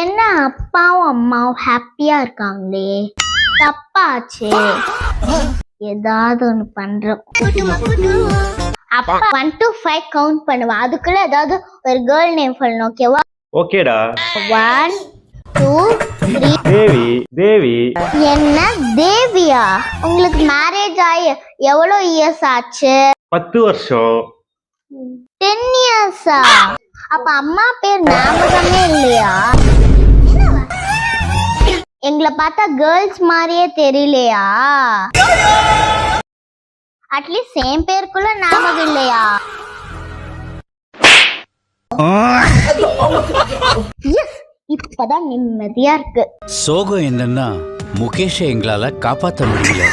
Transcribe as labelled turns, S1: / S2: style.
S1: என்ன அப்பாவும் அம்மாவும் ஹாப்பியா இருக்காங்களே, தப்பாச்சு. ஏதாவது ஒண்ணு பண்றோம். அப்பா 1 to 5 கவுண்ட் பண்ணுவா, அதுக்குள்ள ஏதாவது ஒரு கேர்ள் நேம் சொல்லணும். ஓகேவா?
S2: ஓகேடா.
S1: 1 2 3.
S2: தேவி. தேவி
S1: என்ன தேவியா? உங்களுக்கு மேரேஜ் ஆகி எவ்வளவு இயர்ஸ் ஆச்சு?
S2: 10 வருஷம்.
S1: 10 இயர்ஸா? அப்ப அம்மா பேர் ஞாபகமே இல்லையா? எங்களை பார்த்தா கேர்ள்ஸ் மாதிரியே தெரியலையா? அட்லீஸ்ட் சேம் பேருக்குள்ள ஞாபகம் இல்லையா? இப்பதான் நிம்மதியா இருக்கு.
S3: சோகம் என்னன்னா முகேஷை எங்களால காப்பாற்ற முடியல.